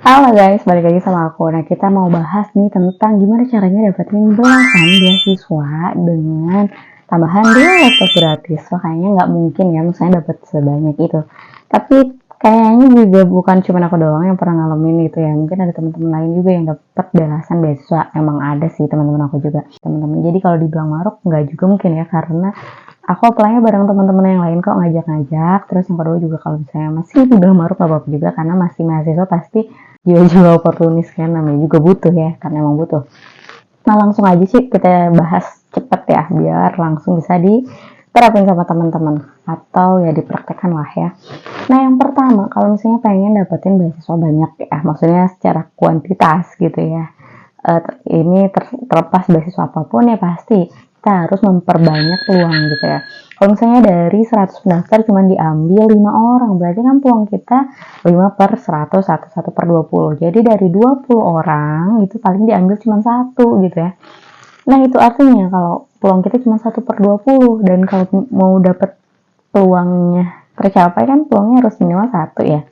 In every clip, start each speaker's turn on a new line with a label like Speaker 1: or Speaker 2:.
Speaker 1: Halo guys, balik lagi sama aku. Nah, kita mau bahas nih tentang gimana caranya dapetin belasan beasiswa dengan tambahan dua laptop gratis. So, kayaknya nggak mungkin ya, misalnya dapet sebanyak itu. Tapi kayaknya juga bukan cuma aku doang yang pernah ngalamin itu ya. Mungkin ada teman-teman lain juga yang dapet belasan beasiswa. Emang ada sih teman-teman aku juga. Teman-teman. Jadi kalau dibilang maruk nggak juga mungkin ya, karena aku apply-nya bareng teman-teman yang lain kok, ngajak-ngajak. Terus yang kedua juga kalau misalnya masih dibilang maruk gak apa-apa juga, karena masih mahasiswa pasti jiwa-jiwa oportunis kan, namanya juga butuh ya, karena emang butuh. Nah, langsung aja sih kita bahas cepet ya, biar langsung bisa diterapin sama teman-teman atau ya dipraktekkan lah ya. Nah, yang pertama kalau misalnya pengen dapetin beasiswa banyak ya, maksudnya secara kuantitas gitu ya, ini terlepas beasiswa apapun ya, pasti kita harus memperbanyak peluang gitu ya. Kalau misalnya dari 100 pendaftar cuma diambil 5 orang, berarti kan peluang kita 5 per 100, 1 per 20. Jadi dari 20 orang itu paling diambil cuma satu gitu ya. Nah, itu artinya kalau peluang kita cuma 1 per 20, dan kalau mau dapet peluangnya tercapai kan peluangnya harus minimal 1 ya.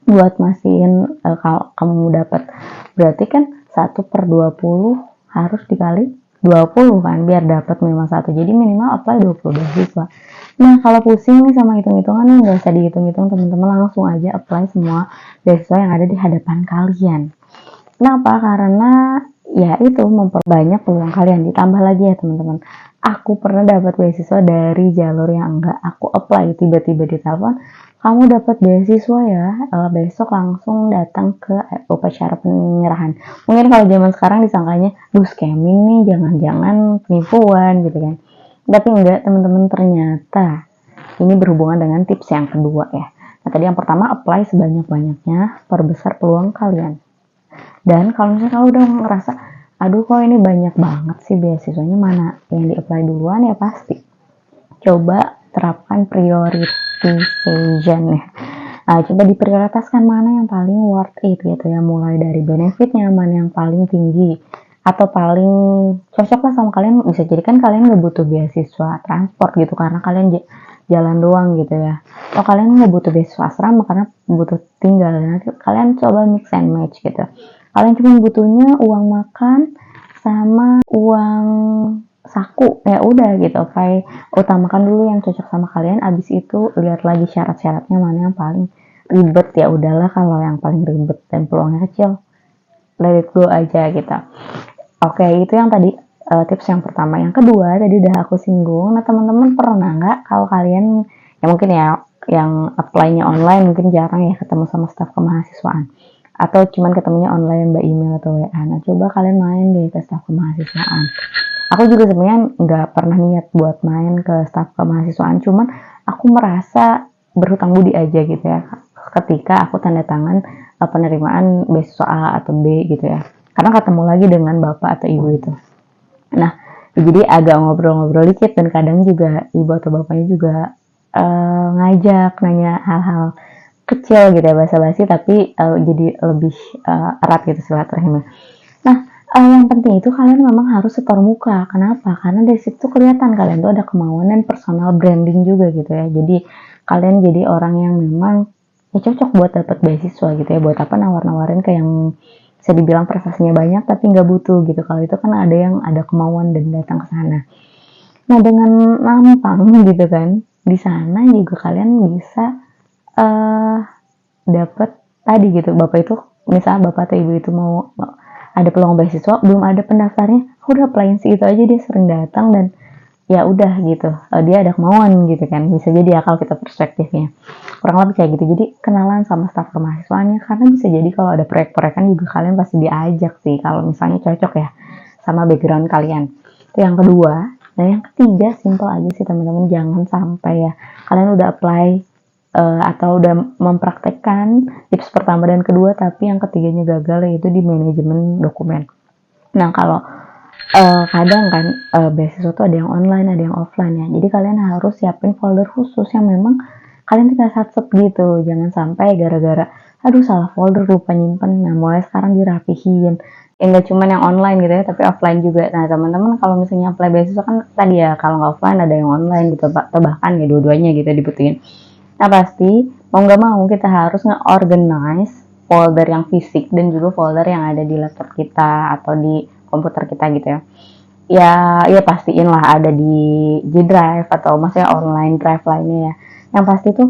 Speaker 1: Buat mastiin kalau kamu dapat, berarti kan 1 per 20 harus dikali 20 kan, biar dapat minimal 1. Jadi minimal apply 20 beasiswa. Nah, kalau pusing nih sama hitung-hitungan, nggak usah dihitung-hitung teman-teman, langsung aja apply semua beasiswa yang ada di hadapan kalian. Kenapa? Karena ya itu memperbanyak peluang kalian. Ditambah lagi ya teman-teman, aku pernah dapat beasiswa dari jalur yang enggak aku apply, tiba-tiba ditelepon, kamu dapat beasiswa ya, besok langsung datang ke upacara penyerahan. Mungkin kalau zaman sekarang disangkanya scamming nih, jangan-jangan penipuan gitu kan. Tapi enggak teman-teman, ternyata ini berhubungan dengan tips yang kedua ya. Nah, tadi yang pertama, apply sebanyak-banyaknya, perbesar peluang kalian. Dan kalau misalnya kamu udah ngerasa, aduh kok ini banyak banget sih beasiswanya, mana yang di-apply duluan, ya pasti coba terapkan prioritization ya. Nah, coba diprioritaskan mana yang paling worth it gitu ya, mulai dari benefitnya, mana yang paling tinggi atau paling cocok lah sama kalian. Bisa jadi kan kalian nggak butuh beasiswa transport gitu karena kalian jalan doang gitu ya, atau kalian nggak butuh beasiswa asrama karena butuh tinggal. Nanti kalian coba mix and match gitu. Kalian cuma butuhnya uang makan sama uang saku, ya udah gitu. Utamakan dulu yang cocok sama kalian, abis itu lihat lagi syarat-syaratnya mana yang paling ribet. Ya udahlah, kalau yang paling ribet dan peluangnya kecil, let it go aja gitu. Oke, itu yang tadi tips yang pertama. Yang kedua tadi udah aku singgung. Nah, teman-teman pernah nggak kalau kalian ya mungkin ya yang apply-nya online, mungkin jarang ya ketemu sama staf kemahasiswaan, atau cuman ketemunya online by email atau WA. Nah, coba kalian main deh ke staf kemahasiswaan. Aku juga sebenarnya nggak pernah niat buat main ke staf kemahasiswaan, cuman aku merasa berhutang budi aja gitu ya ketika aku tanda tangan penerimaan beasiswa A atau B gitu ya, karena ketemu lagi dengan bapak atau ibu itu. Nah, jadi agak ngobrol-ngobrol dikit, dan kadang juga ibu atau bapaknya juga ngajak nanya hal-hal kecil gitu ya, basa-basi, tapi jadi lebih erat gitu silaturahimnya. Nah, yang penting itu kalian memang harus setor muka. Kenapa? Karena dari situ kelihatan kalian tuh ada kemauan dan personal branding juga gitu ya. Jadi kalian jadi orang yang memang ya cocok buat dapat beasiswa gitu ya. Buat apa nawar-nawarin ke yang bisa dibilang prestasinya banyak tapi nggak butuh gitu. Kalau itu kan ada yang ada kemauan dan datang ke sana. Nah, dengan nampang gitu kan, di sana juga kalian bisa dapat tadi gitu. Bapak itu, misal bapak atau ibu itu mau ada peluang beasiswa, belum ada pendaftarnya, aku udah apply sih, itu aja dia sering datang, dan ya udah gitu, dia ada kemauan gitu kan. Bisa jadi ya kalau kita perspektifnya kurang lebih kayak gitu. Jadi kenalan sama staf kemahasiswaannya, karena bisa jadi kalau ada proyek-proyekan juga kalian pasti diajak sih kalau misalnya cocok ya sama background kalian. Itu yang kedua. Nah, yang ketiga simple aja sih teman-teman, jangan sampai ya kalian udah apply atau udah mempraktekkan tips pertama dan kedua, tapi yang ketiganya gagal, yaitu di manajemen dokumen. Nah, kalau kadang kan beasiswa tuh ada yang online, ada yang offline ya. Jadi kalian harus siapin folder khusus yang memang kalian tinggal sat-set gitu. Jangan sampai gara-gara aduh salah folder, lupa nyimpen. Nah, mulai sekarang dirapihin. Ya nggak cuma yang online gitu ya, tapi offline juga. Nah, teman-teman kalau misalnya apply beasiswa kan tadi ya, kalau nggak offline ada yang online gitu, atau bahkan ya dua-duanya gitu dibutuhin. Nah, pasti mau nggak mau kita harus nge-organize folder yang fisik dan juga folder yang ada di laptop kita atau di komputer kita gitu ya. Ya pastiin lah ada di G Drive atau maksudnya online drive lainnya ya. Yang pasti tuh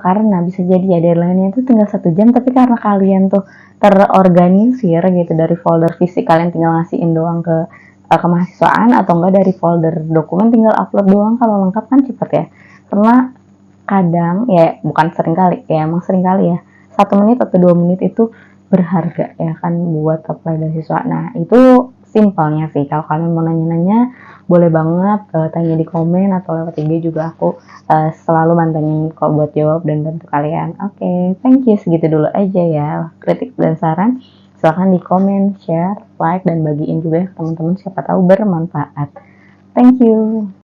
Speaker 1: karena bisa jadi ya deadline-nya itu tinggal 1 jam, tapi karena kalian tuh terorganisir gitu dari folder fisik, kalian tinggal ngasihin doang ke kemahasiswaan, atau enggak dari folder dokumen tinggal upload doang, kalau lengkap kan cepet ya. Karena kadang ya, bukan sering kali ya, emang sering kali ya, 1 menit atau 2 menit itu berharga ya kan buat apply beasiswa. Nah itu simpelnya sih. Kalau kalian mau nanya-nanya boleh banget tanya di komen atau lewat IG juga, aku selalu mantengin kok buat jawab dan bantu kalian. Oke, thank you, segitu dulu aja ya kritik dan saran. Silahkan di komen, share, like, dan bagiin juga ya ke teman-teman, siapa tahu bermanfaat. Thank you.